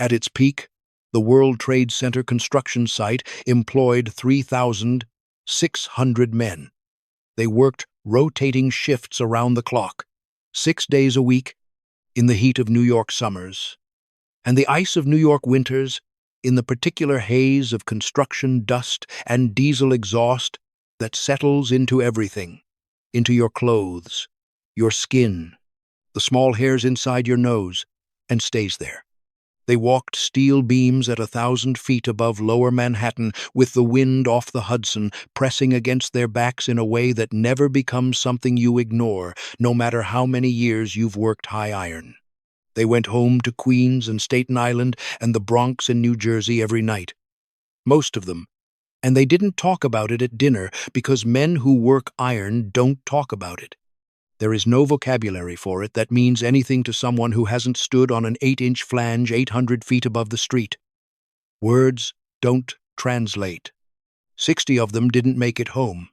At its peak, the World Trade Center construction site employed 3,600 men. They worked rotating shifts around the clock, 6 days a week, in the heat of New York summers, and the ice of New York winters, in the particular haze of construction dust and diesel exhaust that settles into everything, into your clothes, your skin, the small hairs inside your nose, and stays there. They walked steel beams at 1,000 feet above lower Manhattan with the wind off the Hudson pressing against their backs in a way that never becomes something you ignore, no matter how many years you've worked high iron. They went home to Queens and Staten Island and the Bronx and New Jersey every night. Most of them. And they didn't talk about it at dinner because men who work iron don't talk about it. There is no vocabulary for it that means anything to someone who hasn't stood on an 8-inch flange 800 feet above the street. Words don't translate. 60 of them didn't make it home.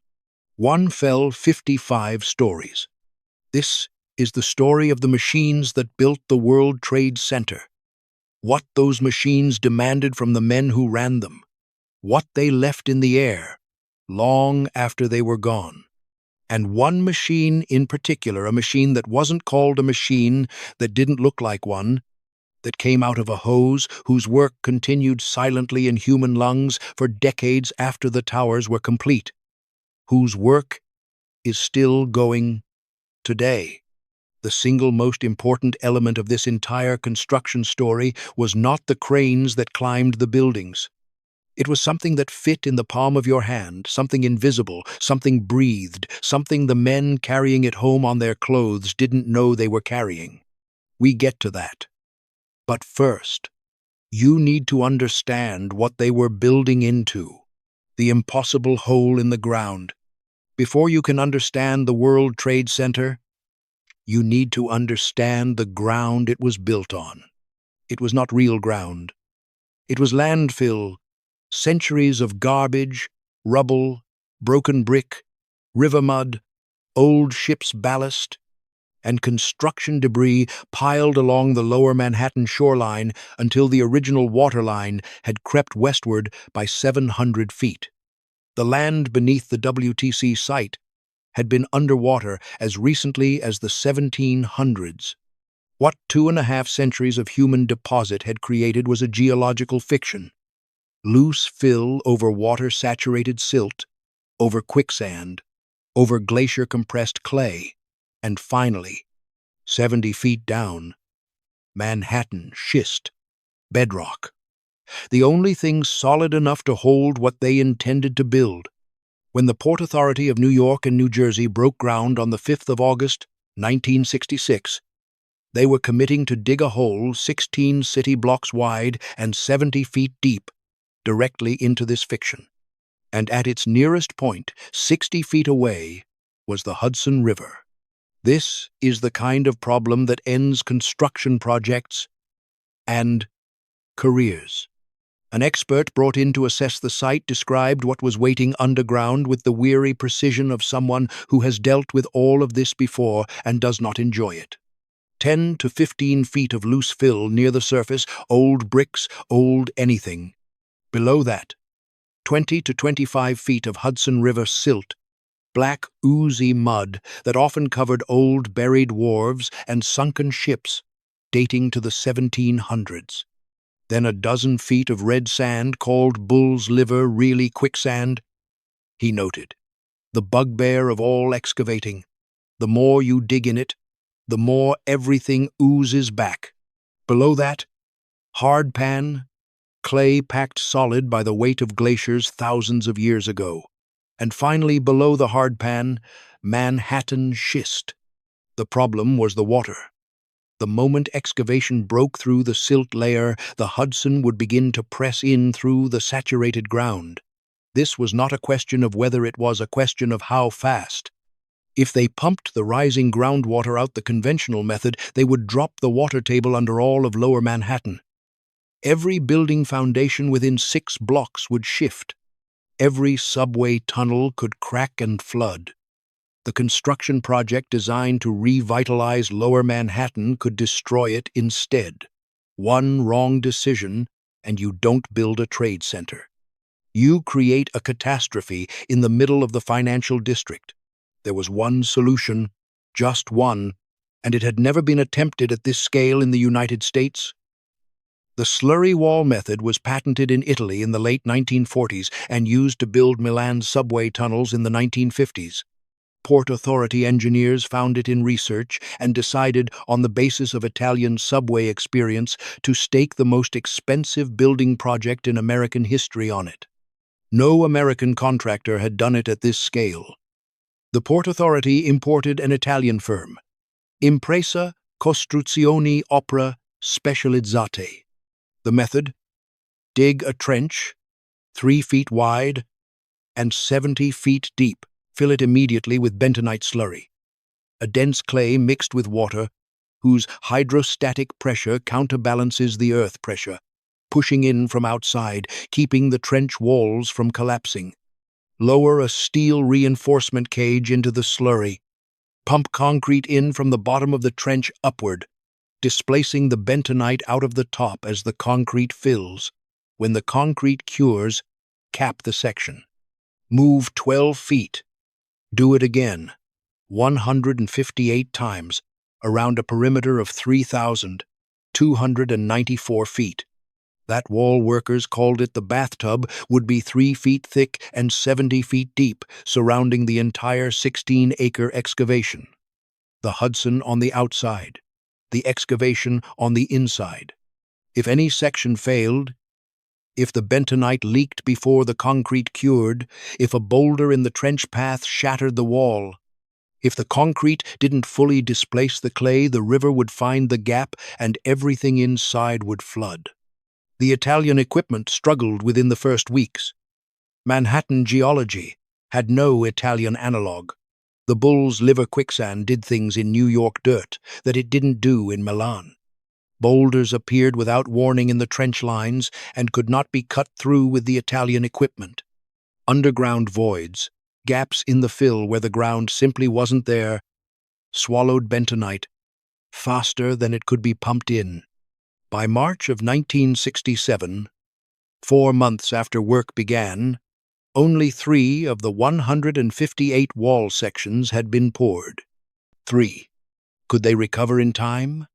One fell 55 stories. This is the story of the machines that built the World Trade Center. What those machines demanded from the men who ran them. What they left in the air, long after they were gone. And one machine in particular, a machine that wasn't called a machine, that didn't look like one, that came out of a hose, whose work continued silently in human lungs for decades after the towers were complete, whose work is still going today. The single most important element of this entire construction story was not the cranes that climbed the buildings. It was something that fit in the palm of your hand, something invisible, something breathed, something the men carrying it home on their clothes didn't know they were carrying. We get to that. But first, you need to understand what they were building into, the impossible hole in the ground. Before you can understand the World Trade Center, you need to understand the ground it was built on. It was not real ground. It was landfill, centuries of garbage, rubble, broken brick, river mud, old ship's ballast, and construction debris piled along the lower Manhattan shoreline until the original waterline had crept westward by 700 feet. The land beneath the WTC site had been underwater as recently as the 1700s. What 2.5 centuries of human deposit had created was a geological fiction. Loose fill over water-saturated silt, over quicksand, over glacier-compressed clay, and finally, 70 feet down, Manhattan schist, bedrock. The only thing solid enough to hold what they intended to build. When the Port Authority of New York and New Jersey broke ground on the 5th of August, 1966, they were committing to dig a hole 16 city blocks wide and 70 feet deep, directly into this fiction. And at its nearest point, 60 feet away, was the Hudson River. This is the kind of problem that ends construction projects and careers. An expert brought in to assess the site described what was waiting underground with the weary precision of someone who has dealt with all of this before and does not enjoy it. 10 to 15 feet of loose fill near the surface, old bricks, old anything. Below that, 20 to 25 feet of Hudson River silt, black, oozy mud that often covered old buried wharves and sunken ships dating to the 1700s. Then a dozen feet of red sand called bull's liver, really quicksand. He noted, the bugbear of all excavating. The more you dig in it, the more everything oozes back. Below that, hard pan, clay packed solid by the weight of glaciers thousands of years ago. And finally, below the hard pan, Manhattan schist. The problem was the water. The moment excavation broke through the silt layer, the Hudson would begin to press in through the saturated ground. This was not a question of whether, it was a question of how fast. If they pumped the rising groundwater out the conventional method, they would drop the water table under all of lower Manhattan. Every building foundation within 6 blocks would shift. Every subway tunnel could crack and flood. The construction project designed to revitalize lower Manhattan could destroy it instead. One wrong decision, and you don't build a trade center. You create a catastrophe in the middle of the financial district. There was one solution, just one, and it had never been attempted at this scale in the United States. The slurry wall method was patented in Italy in the late 1940s and used to build Milan's subway tunnels in the 1950s. Port Authority engineers found it in research and decided, on the basis of Italian subway experience, to stake the most expensive building project in American history on it. No American contractor had done it at this scale. The Port Authority imported an Italian firm, Impresa Costruzioni Opere Specializzate. The method: dig a trench, 3 feet wide and 70 feet deep. Fill it immediately with bentonite slurry, a dense clay mixed with water, whose hydrostatic pressure counterbalances the earth pressure, pushing in from outside, keeping the trench walls from collapsing. Lower a steel reinforcement cage into the slurry. Pump concrete in from the bottom of the trench upward, displacing the bentonite out of the top as the concrete fills. When the concrete cures, cap the section. Move 12 feet. Do it again, 158 times, around a perimeter of 3,294 feet. That wall workers called it the bathtub would be 3 feet thick and 70 feet deep, surrounding the entire 16-acre excavation. The Hudson on the outside, the excavation on the inside. If any section failed, if the bentonite leaked before the concrete cured, if a boulder in the trench path shattered the wall, if the concrete didn't fully displace the clay, the river would find the gap and everything inside would flood. The Italian equipment struggled within the first weeks. Manhattan geology had no Italian analog. The Bull's Liver quicksand did things in New York dirt that it didn't do in Milan. Boulders appeared without warning in the trench lines and could not be cut through with the Italian equipment. Underground voids, gaps in the fill where the ground simply wasn't there, swallowed bentonite faster than it could be pumped in. By March of 1967, 4 months after work began, only 3 of the 158 wall sections had been poured. 3. Could they recover in time?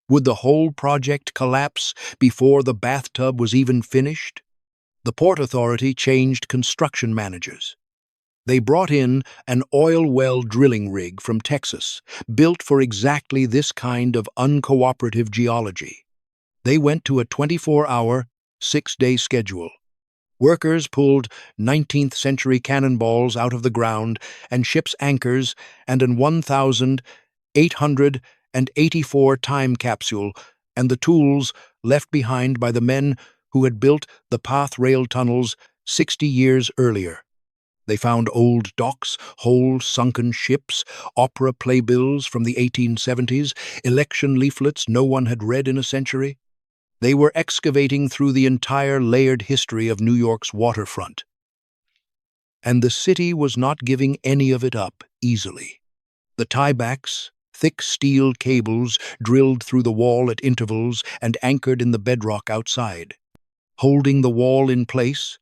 Would the whole project collapse before the bathtub was even finished? The Port Authority changed construction managers. They brought in an oil well drilling rig from Texas, built for exactly this kind of uncooperative geology. They went to a 24-hour, 6-day schedule. Workers pulled 19th-century cannonballs out of the ground and ship's anchors and an 1,884 time capsule and the tools left behind by the men who had built the path rail tunnels 60 years earlier. They found old docks, whole sunken ships, opera playbills from the 1870s, election leaflets no one had read in a century. They were excavating through the entire layered history of New York's waterfront. And the city was not giving any of it up easily. The tiebacks, thick steel cables drilled through the wall at intervals and anchored in the bedrock outside, holding the wall in place,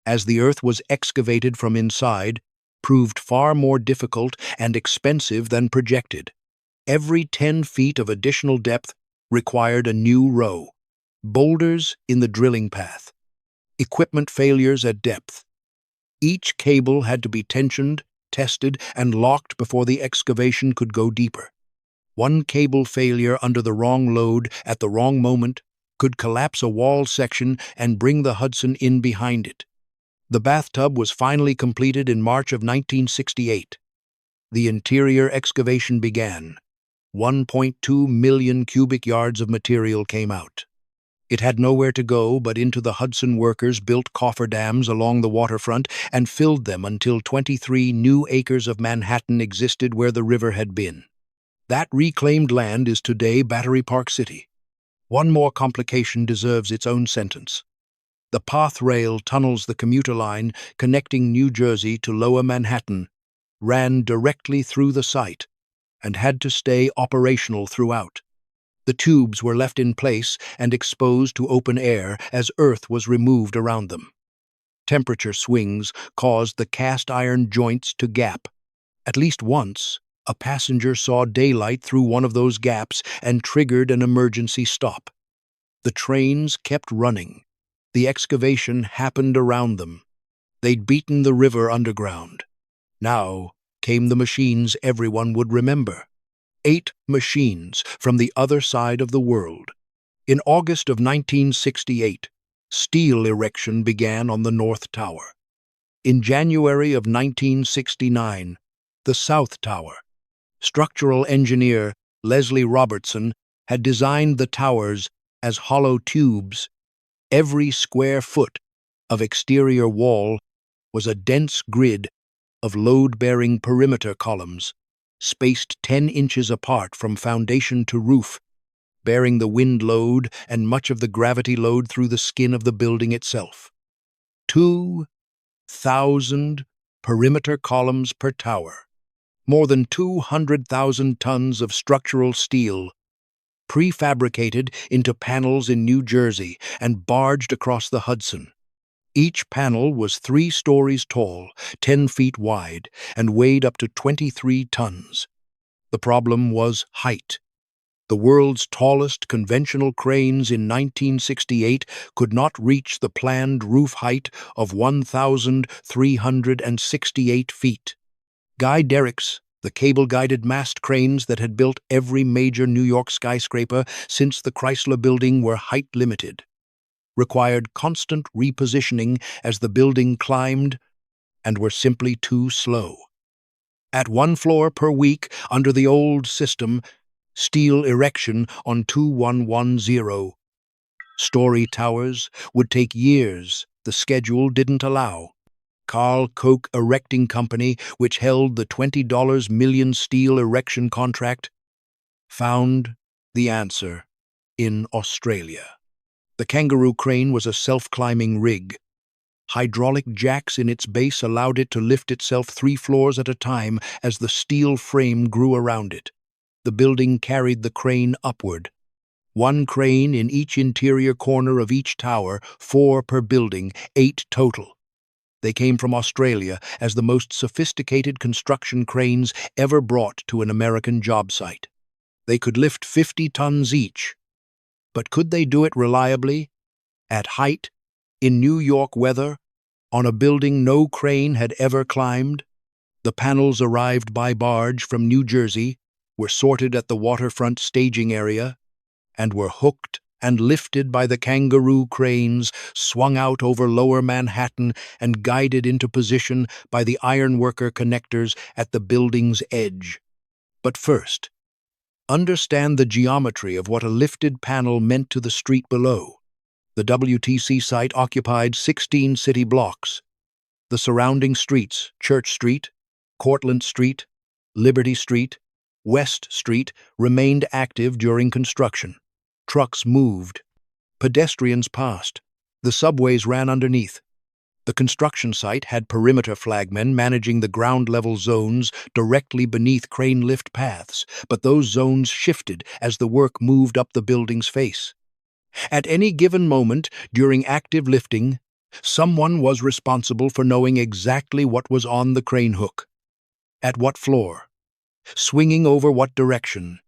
as the earth was excavated from inside, proved far more difficult and expensive than projected. Every 10 feet of additional depth required a new row. Boulders in the drilling path. Equipment failures at depth. Each cable had to be tensioned, tested, and locked before the excavation could go deeper. One cable failure under the wrong load at the wrong moment could collapse a wall section and bring the Hudson in behind it. The bathtub was finally completed in March of 1968. The interior excavation began. 1.2 million cubic yards of material came out. It had nowhere to go but into the Hudson workers built cofferdams along the waterfront and filled them until 23 new acres of Manhattan existed where the river had been. That reclaimed land is today Battery Park City. One more complication deserves its own sentence. The path rail tunnels the commuter line connecting New Jersey to Lower Manhattan ran directly through the site and had to stay operational throughout. The tubes were left in place and exposed to open air as earth was removed around them. Temperature swings caused the cast iron joints to gap. At least once, a passenger saw daylight through one of those gaps and triggered an emergency stop. The trains kept running. The excavation happened around them. They'd beaten the river underground. Now came the machines everyone would remember. 8 machines from the other side of the world. In August of 1968, steel erection began on the North Tower. In January of 1969, the South Tower. Structural engineer Leslie Robertson had designed the towers as hollow tubes. Every square foot of exterior wall was a dense grid of load-bearing perimeter columns, spaced 10 inches apart from foundation to roof, bearing the wind load and much of the gravity load through the skin of the building itself. 2,000 perimeter columns per tower. More than 200,000 tons of structural steel, prefabricated into panels in New Jersey and barged across the Hudson. Each panel was 3 stories tall, 10 feet wide, and weighed up to 23 tons. The problem was height. The world's tallest conventional cranes in 1968 could not reach the planned roof height of 1,368 feet. Guy Derrick's, the cable-guided mast cranes that had built every major New York skyscraper since the Chrysler Building were height-limited, required constant repositioning as the building climbed, and were simply too slow. At 1 floor per week under the old system, steel erection on 2110 story towers would take years the schedule didn't allow. Carl Koch Erecting Company, which held the $20 million steel erection contract, found the answer in Australia. The Kangaroo crane was a self-climbing rig. Hydraulic jacks in its base allowed it to lift itself 3 floors at a time as the steel frame grew around it. The building carried the crane upward. 1 crane in each interior corner of each tower, 4 per building, 8 total. They came from Australia as the most sophisticated construction cranes ever brought to an American job site. They could lift 50 tons each. But could they do it reliably? At height? In New York weather? On a building no crane had ever climbed? The panels arrived by barge from New Jersey, were sorted at the waterfront staging area, and were hooked and lifted by the Kangaroo cranes, swung out over Lower Manhattan and guided into position by the ironworker connectors at the building's edge. But first, understand the geometry of what a lifted panel meant to the street below. The WTC site occupied 16 city blocks. The surrounding streets, Church Street, Cortlandt Street, Liberty Street, West Street, remained active during construction. Trucks moved. Pedestrians passed. The subways ran underneath. The construction site had perimeter flagmen managing the ground-level zones directly beneath crane lift paths, but those zones shifted as the work moved up the building's face. At any given moment during active lifting, someone was responsible for knowing exactly what was on the crane hook, at what floor, swinging over what direction.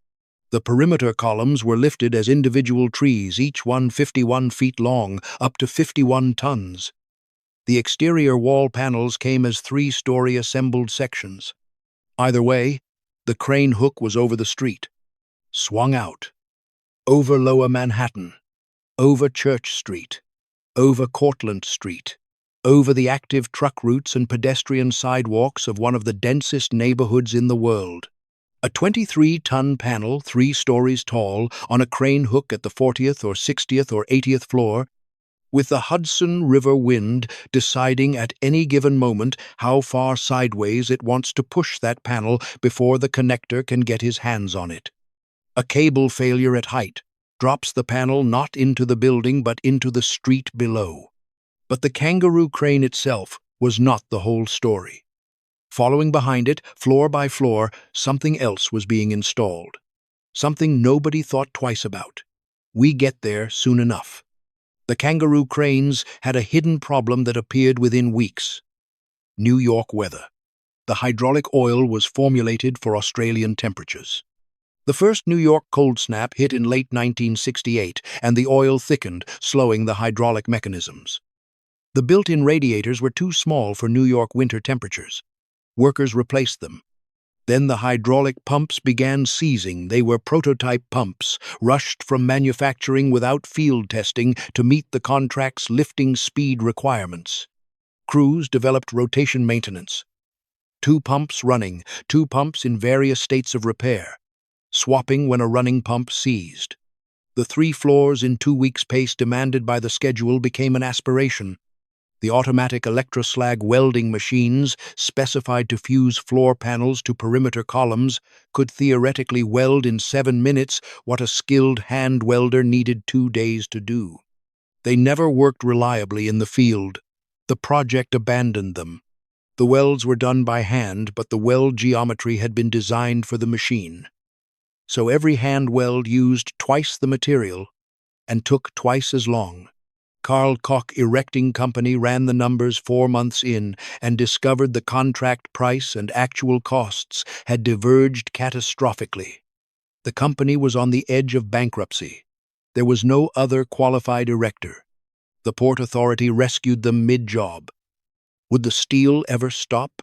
The perimeter columns were lifted as individual trees, each one 51 feet long, up to 51 tons. The exterior wall panels came as 3-story assembled sections. Either way, the crane hook was over the street, swung out, over Lower Manhattan, over Church Street, over Cortlandt Street, over the active truck routes and pedestrian sidewalks of one of the densest neighborhoods in the world. A 23-ton panel, 3 stories tall, on a crane hook at the 40th or 60th or 80th floor, with the Hudson River wind deciding at any given moment how far sideways it wants to push that panel before the connector can get his hands on it. A cable failure at height drops the panel not into the building but into the street below. But the Kangaroo crane itself was not the whole story. Following behind it, floor by floor, something else was being installed. something nobody thought twice about. We get there soon enough. The Kangaroo cranes had a hidden problem that appeared within weeks. New York weather. The hydraulic oil was formulated for Australian temperatures. The first New York cold snap hit in late 1968, and the oil thickened, slowing the hydraulic mechanisms. The built-in radiators were too small for New York winter temperatures. Workers replaced them. Then the hydraulic pumps began seizing. They were prototype pumps, rushed from manufacturing without field testing to meet the contract's lifting speed requirements. Crews developed rotation maintenance. 2 pumps running, 2 pumps in various states of repair, swapping when a running pump seized. The 3 floors in 2 weeks' pace demanded by the schedule became an aspiration. The automatic electroslag welding machines, specified to fuse floor panels to perimeter columns, could theoretically weld in 7 minutes what a skilled hand welder needed 2 days to do. They never worked reliably in the field. The project abandoned them. The welds were done by hand, but the weld geometry had been designed for the machine. So every hand weld used twice the material and took twice as long. Carl Koch Erecting Company ran the numbers 4 months in and discovered the contract price and actual costs had diverged catastrophically. The company was on the edge of bankruptcy. There was no other qualified erector. The Port Authority rescued them mid-job. Would the steel ever stop?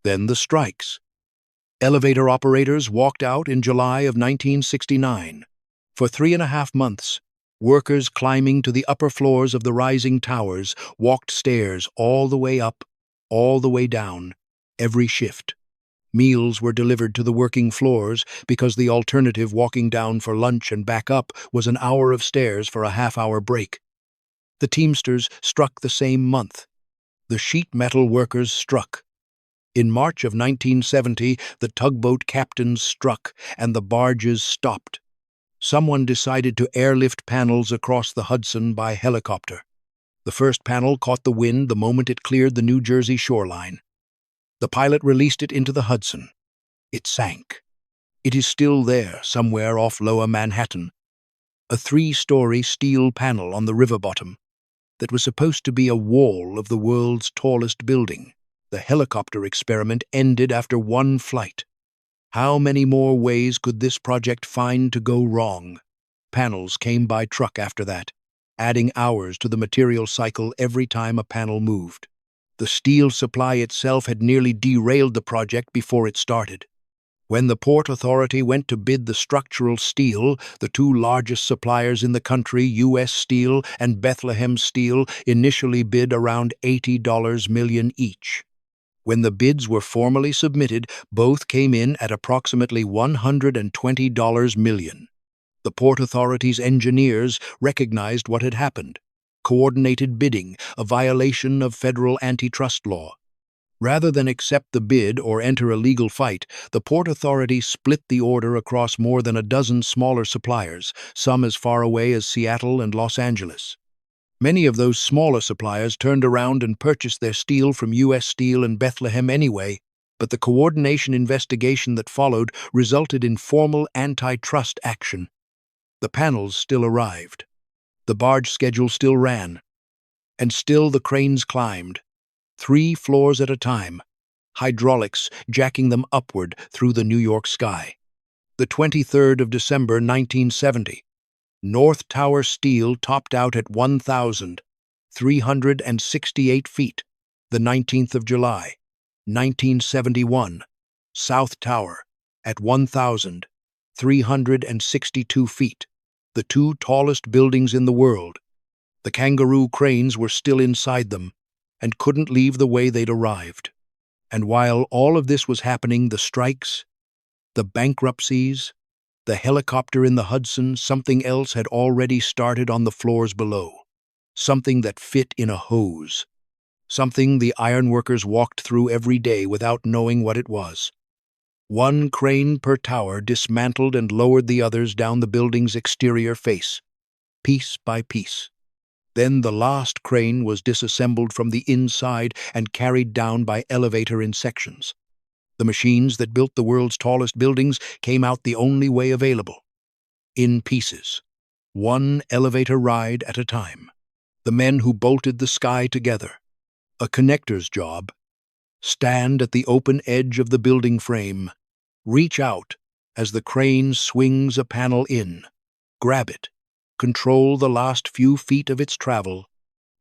Then the strikes. Elevator operators walked out in July of 1969. For 3.5 months, workers climbing to the upper floors of the rising towers walked stairs all the way up, all the way down, every shift. Meals were delivered to the working floors because the alternative, walking down for lunch and back up, was an hour of stairs for a half-hour break. The Teamsters struck the same month. The sheet metal workers struck. In March of 1970, the tugboat captains struck and the barges stopped. Someone decided to airlift panels across the Hudson by helicopter. The first panel caught the wind the moment it cleared the New Jersey shoreline. The pilot released it into the Hudson. It sank. It is still there, somewhere off Lower Manhattan. A 3-story steel panel on the river bottom that was supposed to be a wall of the world's tallest building. The helicopter experiment ended after 1 flight. How many more ways could this project find to go wrong? Panels came by truck after that, adding hours to the material cycle every time a panel moved. The steel supply itself had nearly derailed the project before it started. When the Port Authority went to bid the structural steel, the 2 largest suppliers in the country, U.S. Steel and Bethlehem Steel, initially bid around $80 million each. When the bids were formally submitted, both came in at approximately $120 million. The Port Authority's engineers recognized what had happened. Coordinated bidding, a violation of federal antitrust law. Rather than accept the bid or enter a legal fight, the Port Authority split the order across more than a dozen smaller suppliers, some as far away as Seattle and Los Angeles. Many of those smaller suppliers turned around and purchased their steel from U.S. Steel and Bethlehem anyway, but the coordination investigation that followed resulted in formal antitrust action. The panels still arrived. The barge schedule still ran. And still the cranes climbed. 3 floors at a time, hydraulics jacking them upward through the New York sky. The 23rd of December, 1970. North Tower steel topped out at 1,368 feet. The 19th of July, 1971. South Tower at 1,362 feet. The 2 tallest buildings in the world. The Kangaroo cranes were still inside them and couldn't leave the way they'd arrived. And while all of this was happening, the strikes, the bankruptcies, the helicopter in the Hudson, something else had already started on the floors below. Something that fit in a hose. Something the ironworkers walked through every day without knowing what it was. 1 crane per tower dismantled and lowered the others down the building's exterior face, piece by piece. Then the last crane was disassembled from the inside and carried down by elevator in sections. The machines that built the world's tallest buildings came out the only way available. in pieces, one elevator ride at a time. The men who bolted the sky together, a connector's job, stand at the open edge of the building frame, reach out as the crane swings a panel in, grab it, control the last few feet of its travel,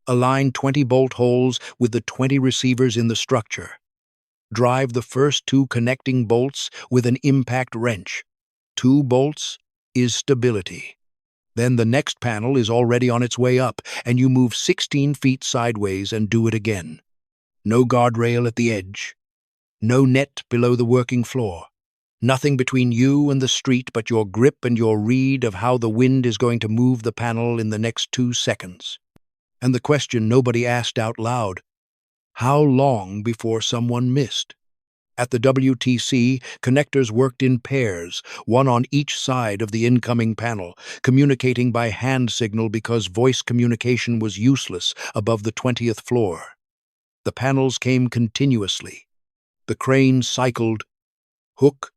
align 20 bolt holes with the 20 receivers in the structure, drive the first 2 connecting bolts with an impact wrench. 2 bolts is stability. Then the next panel is already on its way up, and you move 16 feet sideways and do it again. No guardrail at the edge. No net below the working floor. Nothing between you and the street but your grip and your read of how the wind is going to move the panel in the next 2 seconds. And the question nobody asked out loud, how long before someone missed? At the WTC, connectors worked in pairs, one on each side of the incoming panel, communicating by hand signal because voice communication was useless above the 20th floor. The panels came continuously. The crane cycled, hook,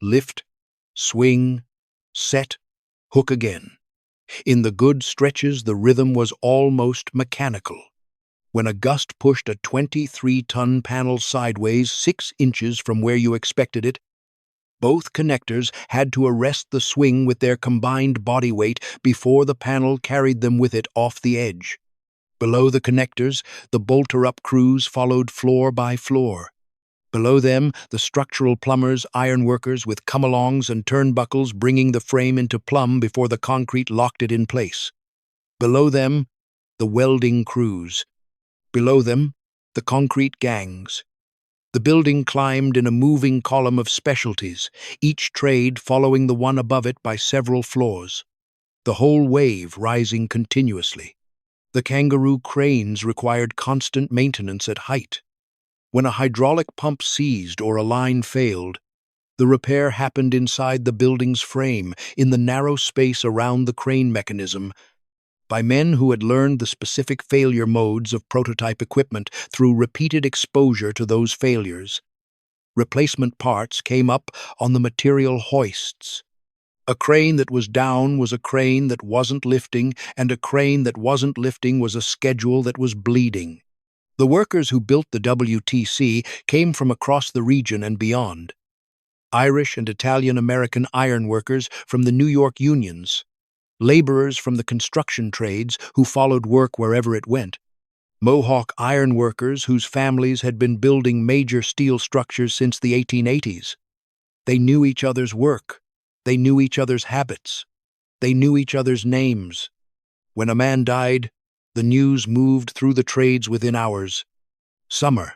lift, swing, set, hook again. In the good stretches, the rhythm was almost mechanical. When a gust pushed a 23-ton panel sideways 6 inches from where you expected it, both connectors had to arrest the swing with their combined body weight before the panel carried them with it off the edge. Below the connectors, the bolter-up crews followed floor by floor. Below them, the structural plumbers, ironworkers with come-alongs and turnbuckles bringing the frame into plumb before the concrete locked it in place. Below them, the welding crews. Below them, the concrete gangs. The building climbed in a moving column of specialties, each trade following the one above it by several floors, the whole wave rising continuously. The Kangaroo cranes required constant maintenance at height. When a hydraulic pump seized or a line failed, the repair happened inside the building's frame, in the narrow space around the crane mechanism, by men who had learned the specific failure modes of prototype equipment through repeated exposure to those failures. Replacement parts came up on the material hoists. A crane that was down was a crane that wasn't lifting, and a crane that wasn't lifting was a schedule that was bleeding. The workers who built the WTC came from across the region and beyond. Irish and Italian-American ironworkers from the New York unions, laborers from the construction trades who followed work wherever it went, Mohawk ironworkers whose families had been building major steel structures since the 1880s. They knew each other's work. They knew each other's habits. They knew each other's names. When a man died, the news moved through the trades within hours. Summer.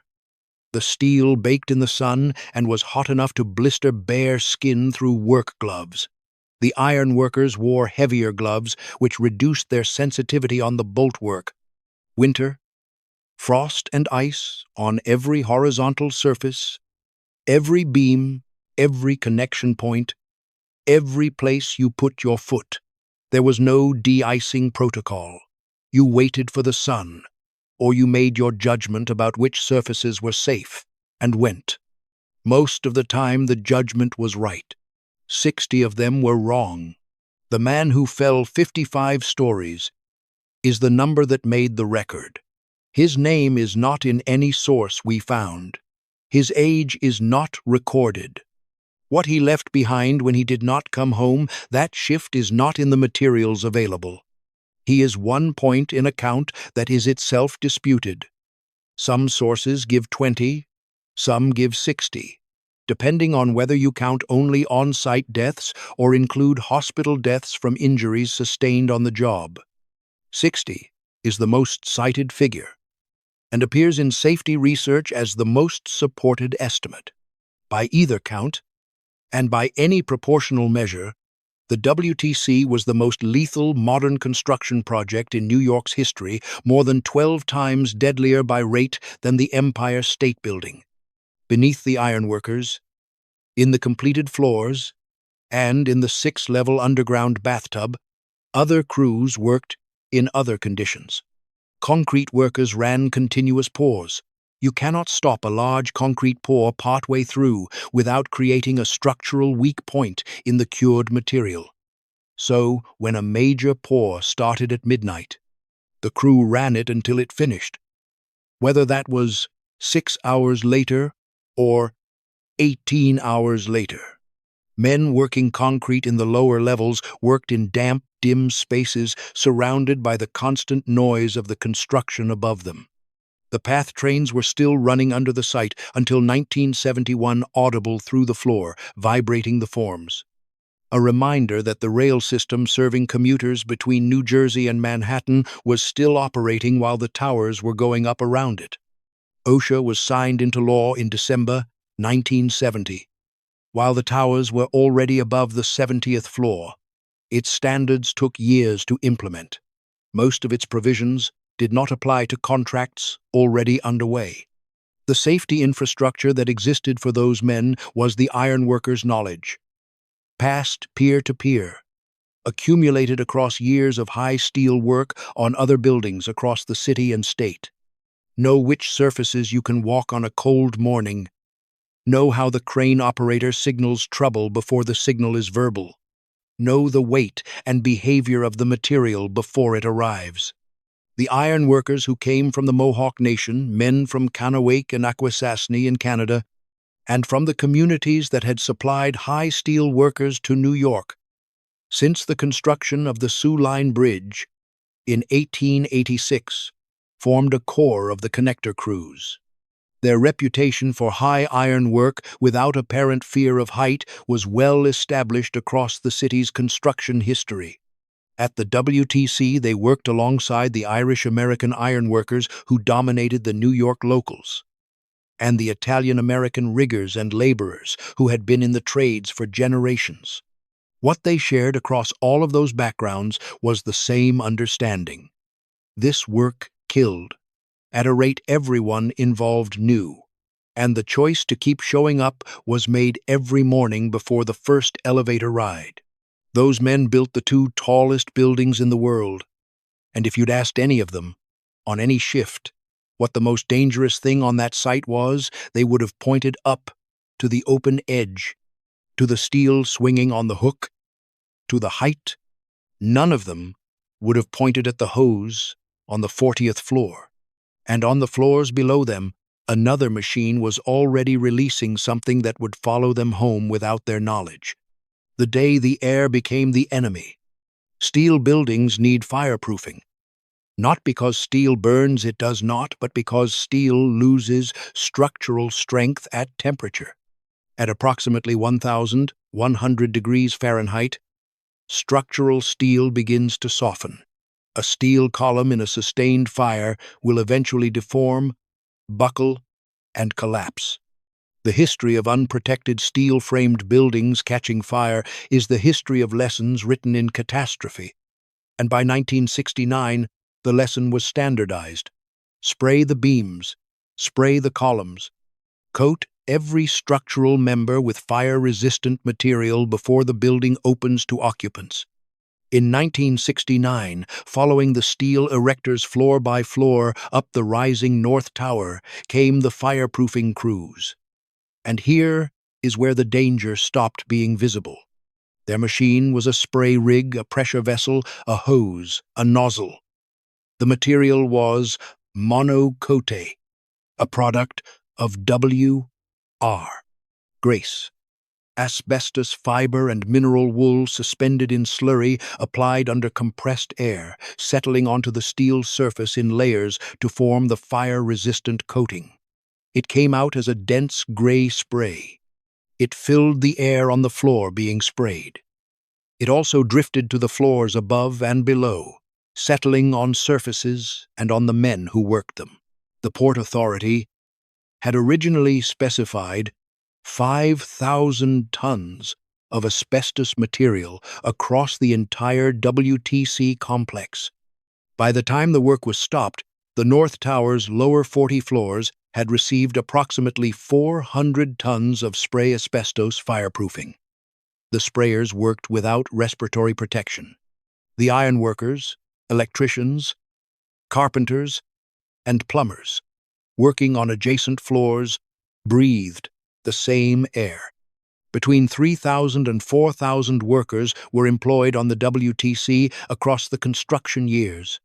The steel baked in the sun and was hot enough to blister bare skin through work gloves. The iron workers wore heavier gloves, which reduced their sensitivity on the bolt work. Winter. Frost and ice on every horizontal surface, every beam, every connection point, every place you put your foot. There was no de-icing protocol. You waited for the sun, or you made your judgment about which surfaces were safe, and went. Most of the time the judgment was right. 60 of them were wrong. The man who fell 55 stories is the number that made the record. His name is not in any source we found. His age is not recorded. What he left behind when he did not come home, that shift is not in the materials available. He is one point in a count that is itself disputed. Some sources give 20, some give 60, depending on whether you count only on-site deaths or include hospital deaths from injuries sustained on the job. 60 is the most cited figure, and appears in safety research as the most supported estimate. By either count, and by any proportional measure, the WTC was the most lethal modern construction project in New York's history, more than 12 times deadlier by rate than the Empire State Building. Beneath the ironworkers, in the completed floors, and in the 6-level underground bathtub, other crews worked in other conditions. Concrete workers ran continuous pours. You cannot stop a large concrete pour partway through without creating a structural weak point in the cured material. So, when a major pour started at midnight, the crew ran it until it finished. Whether that was 6 hours later or 18 hours later. Men working concrete in the lower levels worked in damp, dim spaces surrounded by the constant noise of the construction above them. The path trains were still running under the site until 1971, audible through the floor, vibrating the forms. A reminder that the rail system serving commuters between New Jersey and Manhattan was still operating while the towers were going up around it. OSHA was signed into law in December 1970. While the towers were already above the 70th floor, its standards took years to implement. Most of its provisions did not apply to contracts already underway. The safety infrastructure that existed for those men was the ironworkers' knowledge, passed peer-to-peer, accumulated across years of high steel work on other buildings across the city and state. Know which surfaces you can walk on a cold morning. Know how the crane operator signals trouble before the signal is verbal. Know the weight and behavior of the material before it arrives. The ironworkers who came from the Mohawk Nation, men from Kanawake and Akwesasne in Canada, and from the communities that had supplied high steel workers to New York. Since the construction of the Sioux Line Bridge in 1886, formed a core of the connector crews. Their reputation for high iron work without apparent fear of height was well established across the city's construction history. At the WTC, they worked alongside the Irish-American ironworkers who dominated the New York locals, and the Italian-American riggers and laborers who had been in the trades for generations. What they shared across all of those backgrounds was the same understanding. This work killed, at a rate everyone involved knew, and the choice to keep showing up was made every morning before the first elevator ride. Those men built the two tallest buildings in the world, and if you'd asked any of them, on any shift, what the most dangerous thing on that site was, they would have pointed up, to the open edge, to the steel swinging on the hook, to the height. None of them would have pointed at the hose on the 40th floor. And on the floors below them, another machine was already releasing something that would follow them home without their knowledge. The day the air became the enemy. Steel buildings need fireproofing. Not because steel burns, it does not, but because steel loses structural strength at temperature. At approximately 1,100 degrees Fahrenheit, structural steel begins to soften. A steel column in a sustained fire will eventually deform, buckle, and collapse. The history of unprotected steel-framed buildings catching fire is the history of lessons written in catastrophe. And by 1969, the lesson was standardized. Spray the beams, spray the columns, coat every structural member with fire-resistant material before the building opens to occupants. In 1969, following the steel erectors floor by floor up the rising North Tower, came the fireproofing crews. And here is where the danger stopped being visible. Their machine was a spray rig, a pressure vessel, a hose, a nozzle. The material was monocote, a product of W.R. Grace. Asbestos fiber and mineral wool suspended in slurry applied under compressed air, settling onto the steel surface in layers to form the fire-resistant coating. It came out as a dense gray spray. It filled the air on the floor being sprayed. It also drifted to the floors above and below, settling on surfaces and on the men who worked them. The Port Authority had originally specified 5,000 tons of asbestos material across the entire WTC complex. By the time the work was stopped, the North Tower's lower 40 floors had received approximately 400 tons of spray asbestos fireproofing. The sprayers worked without respiratory protection. The ironworkers, electricians, carpenters, and plumbers, working on adjacent floors, breathed the same air. Between 3,000 and 4,000 workers were employed on the WTC across the construction years.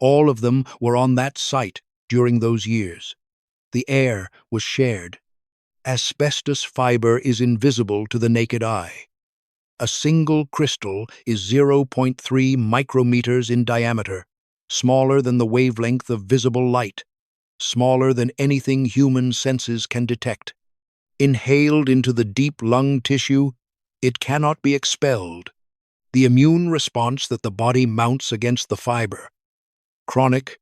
All of them were on that site during those years. The air was shared. Asbestos fiber is invisible to the naked eye. A single crystal is 0.3 micrometers in diameter, smaller than the wavelength of visible light, smaller than anything human senses can detect. Inhaled into the deep lung tissue, it cannot be expelled. The immune response that the body mounts against the fiber, chronic,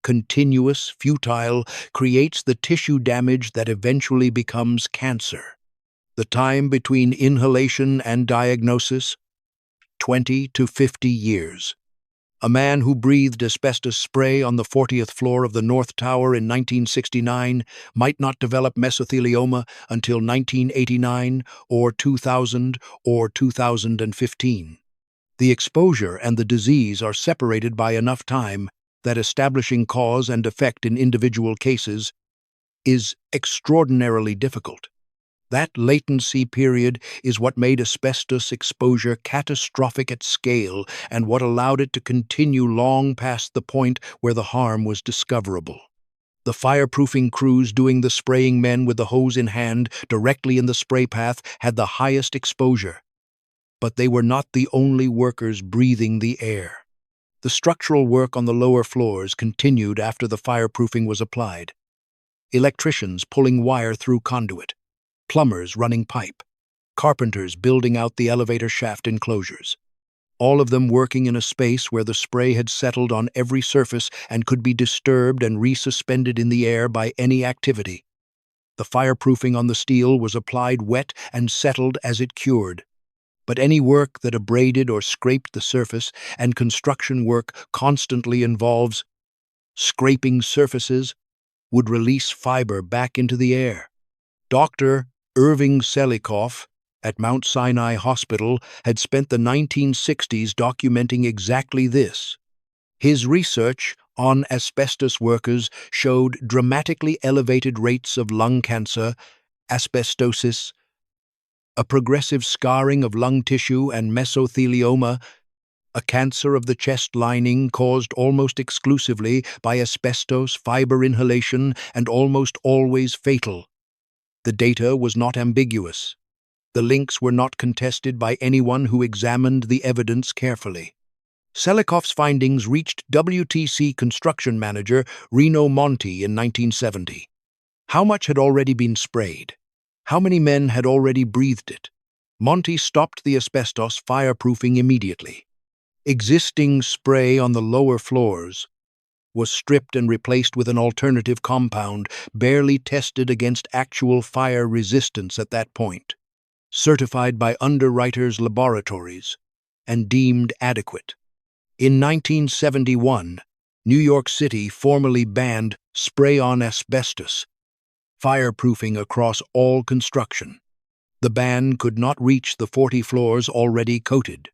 continuous, futile, creates the tissue damage that eventually becomes cancer. The time between inhalation and diagnosis, 20 to 50 years. A man who breathed asbestos spray on the 40th floor of the North Tower in 1969 might not develop mesothelioma until 1989 or 2000 or 2015. The exposure and the disease are separated by enough time that establishing cause and effect in individual cases is extraordinarily difficult. That latency period is what made asbestos exposure catastrophic at scale and what allowed it to continue long past the point where the harm was discoverable. The fireproofing crews doing the spraying men with the hose in hand directly in the spray path had the highest exposure. But they were not the only workers breathing the air. The structural work on the lower floors continued after the fireproofing was applied. Electricians pulling wire through conduit, plumbers running pipe, carpenters building out the elevator shaft enclosures, all of them working in a space where the spray had settled on every surface and could be disturbed and resuspended in the air by any activity. The fireproofing on the steel was applied wet and settled as it cured. But any work that abraded or scraped the surface, and construction work constantly involves scraping surfaces, would release fiber back into the air. Dr. Irving Selikoff at Mount Sinai Hospital had spent the 1960s documenting exactly this. His research on asbestos workers showed dramatically elevated rates of lung cancer, asbestosis, a progressive scarring of lung tissue, and mesothelioma, a cancer of the chest lining caused almost exclusively by asbestos fiber inhalation and almost always fatal. The data was not ambiguous. The links were not contested by anyone who examined the evidence carefully. Selikoff's findings reached WTC construction manager Reno Monti in 1970. How much had already been sprayed? How many men had already breathed it? Monti stopped the asbestos fireproofing immediately. Existing spray on the lower floors was stripped and replaced with an alternative compound barely tested against actual fire resistance at that point, certified by underwriters' laboratories, and deemed adequate. In 1971, New York City formally banned spray-on asbestos fireproofing across all construction. The ban could not reach the 40 floors already coated.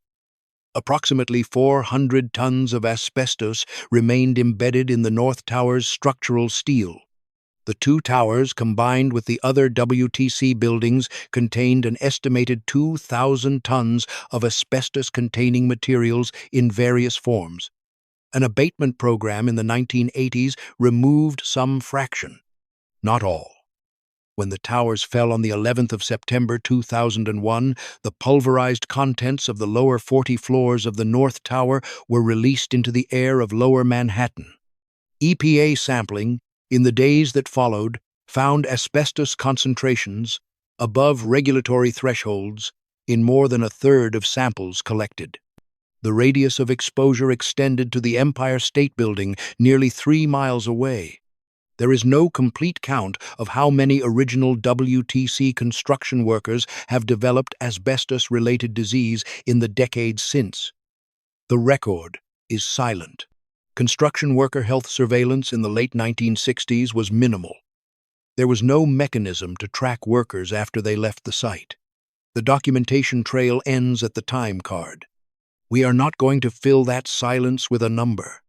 Approximately 400 tons of asbestos remained embedded in the North Tower's structural steel. The two towers, combined with the other WTC buildings, contained an estimated 2,000 tons of asbestos-containing materials in various forms. An abatement program in the 1980s removed some fraction, not all. When the towers fell on the 11th of September 2001, the pulverized contents of the lower 40 floors of the North Tower were released into the air of lower Manhattan. EPA sampling, in the days that followed, found asbestos concentrations above regulatory thresholds in more than a third of samples collected. The radius of exposure extended to the Empire State Building nearly 3 miles away. There is no complete count of how many original WTC construction workers have developed asbestos-related disease in the decades since. The record is silent. Construction worker health surveillance in the late 1960s was minimal. There was no mechanism to track workers after they left the site. The documentation trail ends at the time card. We are not going to fill that silence with a number.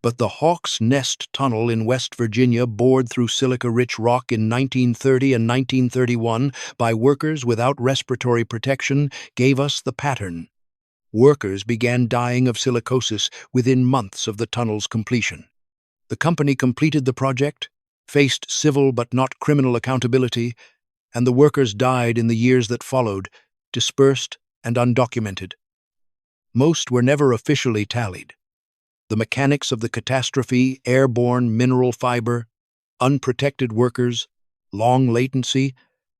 But the Hawk's Nest Tunnel in West Virginia, bored through silica-rich rock in 1930 and 1931 by workers without respiratory protection, gave us the pattern. Workers began dying of silicosis within months of the tunnel's completion. The company completed the project, faced civil but not criminal accountability, and the workers died in the years that followed, dispersed and undocumented. Most were never officially tallied. The mechanics of the catastrophe, airborne mineral fiber, unprotected workers, long latency,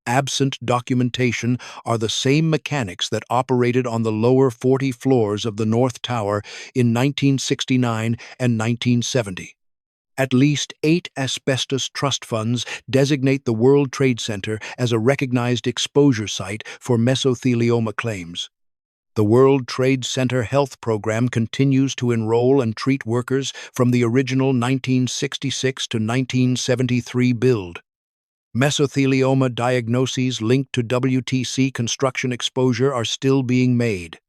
absent documentation are the same mechanics that operated on the lower 40 floors of the North Tower in 1969 and 1970. At least 8 asbestos trust funds designate the World Trade Center as a recognized exposure site for mesothelioma claims. The World Trade Center Health Program continues to enroll and treat workers from the original 1966 to 1973 build. Mesothelioma diagnoses linked to WTC construction exposure are still being made.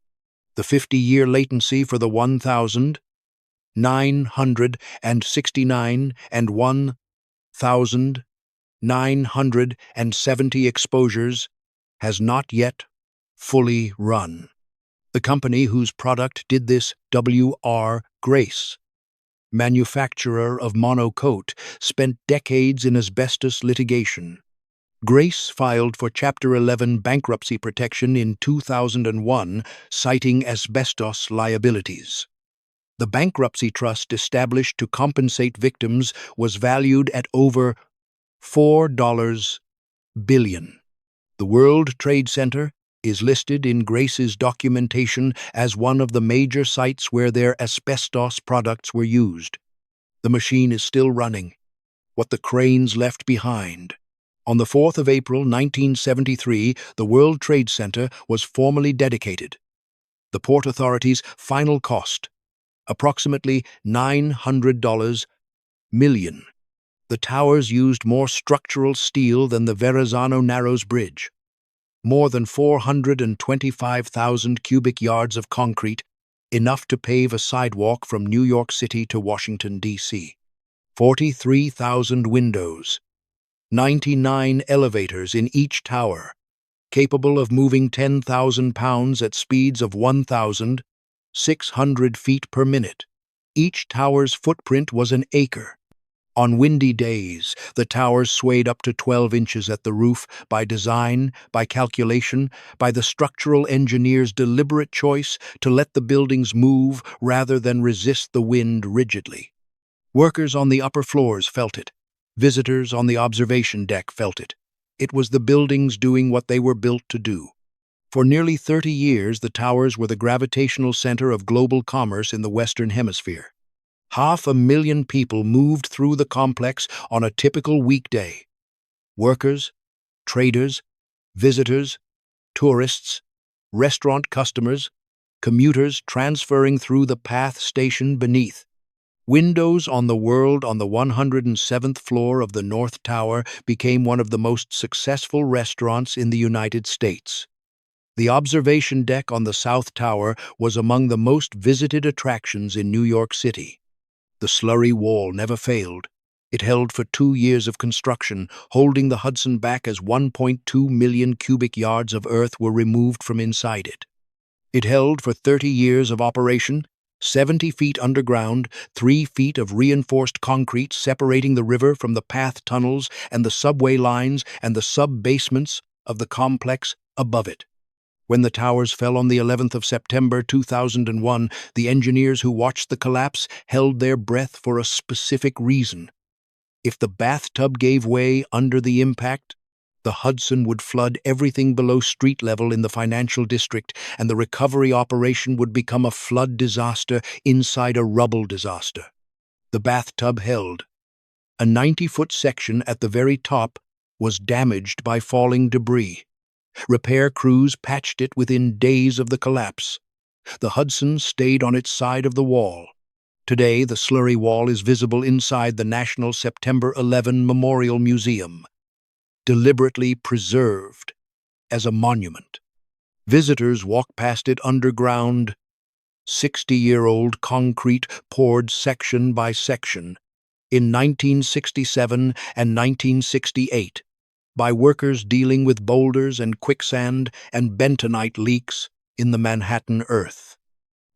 The 50-year latency for the 1,969 and 1,970 exposures has not yet fully run. The company whose product did this, W.R. Grace, manufacturer of monocoat, spent decades in asbestos litigation. Grace filed for Chapter 11 bankruptcy protection in 2001, citing asbestos liabilities. The bankruptcy trust established to compensate victims was valued at over $4 billion. The World Trade Center is listed in Grace's documentation as one of the major sites where their asbestos products were used. The machine is still running, what the cranes left behind. On the 4th of April 1973, the World Trade Center was formally dedicated. The Port Authority's final cost, approximately $900 million. The towers used more structural steel than the Verrazano Narrows Bridge. More than 425,000 cubic yards of concrete, enough to pave a sidewalk from New York City to Washington, D.C. 43,000 windows, 99 elevators in each tower, capable of moving 10,000 pounds at speeds of 1,600 feet per minute. Each tower's footprint was an acre. On windy days, the towers swayed up to 12 inches at the roof by design, by calculation, by the structural engineer's deliberate choice to let the buildings move rather than resist the wind rigidly. Workers on the upper floors felt it. Visitors on the observation deck felt it. It was the buildings doing what they were built to do. For nearly 30 years, the towers were the gravitational center of global commerce in the Western Hemisphere. 500,000 people moved through the complex on a typical weekday. Workers, traders, visitors, tourists, restaurant customers, commuters transferring through the path station beneath. Windows on the World on the 107th floor of the North Tower became one of the most successful restaurants in the United States. The observation deck on the South Tower was among the most visited attractions in New York City. The Slurry wall never failed. It held for 2 years of construction, holding the Hudson back as 1.2 million cubic yards of earth were removed from inside it. It held for 30 years of operation, 70 feet underground, 3 feet of reinforced concrete separating the river from the path tunnels and the subway lines and the sub-basements of the complex above it. When the towers fell on the 11th of September 2001, the engineers who watched the collapse held their breath for a specific reason. If the bathtub gave way under the impact, the Hudson would flood everything below street level in the financial district, and the recovery operation would become a flood disaster inside a rubble disaster. The bathtub held. A 90-foot section at the very top was damaged by falling debris. Repair crews patched it within days of the collapse. The Hudson stayed on its side of the wall. Today, the Slurry Wall is visible inside the National September 11 Memorial Museum, deliberately preserved as a monument. Visitors walk past it underground, 60-year-old concrete poured section by section in 1967 and 1968 by workers dealing with boulders and quicksand and bentonite leaks in the Manhattan earth.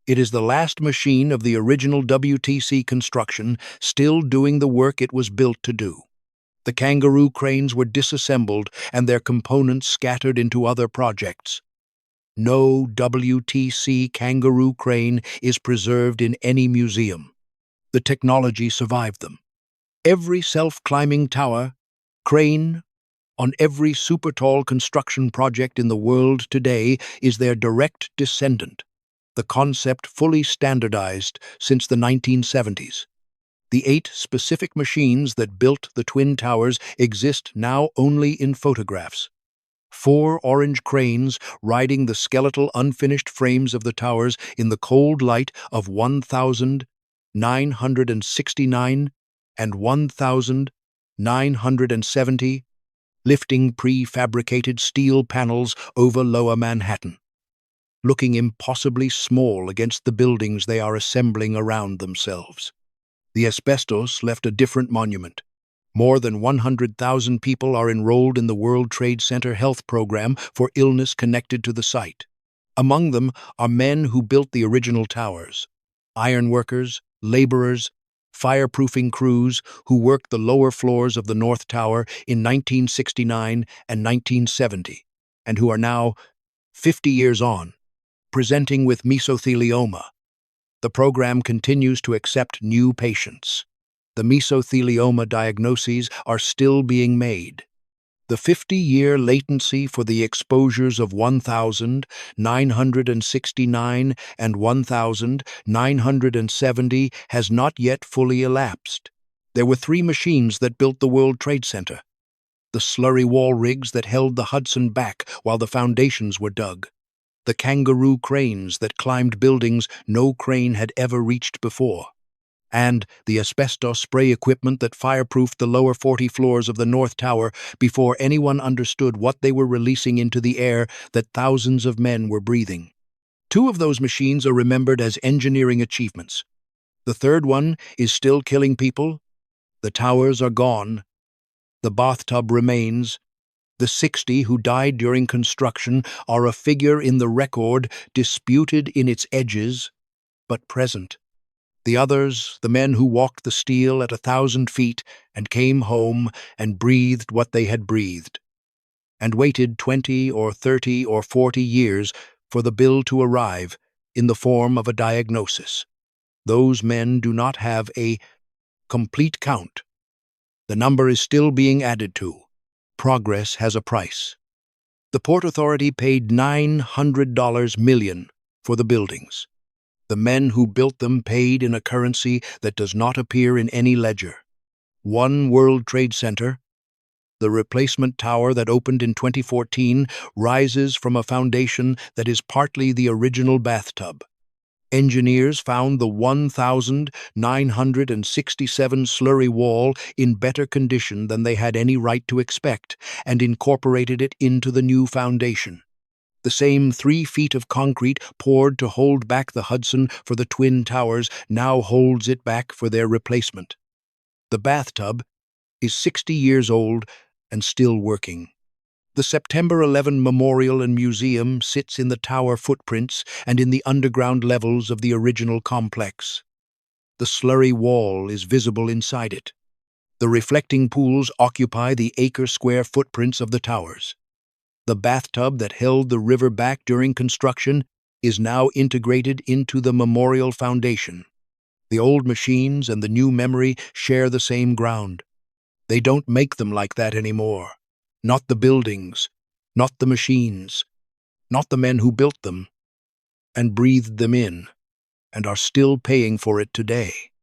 It is the last machine of the original WTC construction still doing the work it was built to do. The Kangaroo cranes were disassembled and their components scattered into other projects. No WTC Kangaroo crane is preserved in any museum. The technology survived them. Every self-climbing tower, crane, on every super-tall construction project in the world today is their direct descendant, the concept fully standardized since the 1970s. The 8 specific machines that built the Twin Towers exist now only in photographs. 4 orange cranes riding the skeletal unfinished frames of the towers in the cold light of 1,969 and 1,970, lifting prefabricated steel panels over Lower Manhattan, looking impossibly small against the buildings they are assembling around themselves. The asbestos left a different monument. More than 100,000 people are enrolled in the World Trade Center health program for illness connected to the site. Among them are men who built the original towers, ironworkers, laborers, fireproofing crews who worked the lower floors of the North Tower in 1969 and 1970, and who are now, 50 years on, presenting with mesothelioma. The program continues to accept new patients. The mesothelioma diagnoses are still being made. The 50-year latency for the exposures of 1,969 and 1,970 has not yet fully elapsed. There were 3 machines that built the World Trade Center. The slurry wall rigs that held the Hudson back while the foundations were dug. The Kangaroo cranes that climbed buildings no crane had ever reached before. And the asbestos spray equipment that fireproofed the lower 40 floors of the North Tower before anyone understood what they were releasing into the air that thousands of men were breathing. 2 of those machines are remembered as engineering achievements. The third one is still killing people. The towers are gone. The bathtub remains. The 60 who died during construction are a figure in the record, disputed in its edges, but present. The others, the men who walked the steel at 1,000 feet and came home and breathed what they had breathed, and waited 20 or 30 or 40 years for the bill to arrive in the form of a diagnosis. Those men do not have a complete count. The number is still being added to. Progress has a price. The Port Authority paid $900 million for the buildings. The men who built them paid in a currency that does not appear in any ledger. One World Trade Center, the replacement tower that opened in 2014, rises from a foundation that is partly the original bathtub. Engineers found the 1,967 slurry wall in better condition than they had any right to expect and incorporated it into the new foundation. The same 3 feet of concrete poured to hold back the Hudson for the Twin Towers now holds it back for their replacement. The bathtub is 60 years old and still working. The September 11 Memorial and Museum sits in the tower footprints and in the underground levels of the original complex. The slurry wall is visible inside it. The reflecting pools occupy the acre-square footprints of the towers. The bathtub that held the river back during construction is now integrated into the memorial foundation. The old machines and the new memory share the same ground. They don't make them like that anymore. Not the buildings, not the machines, not the men who built them and breathed them in and are still paying for it today.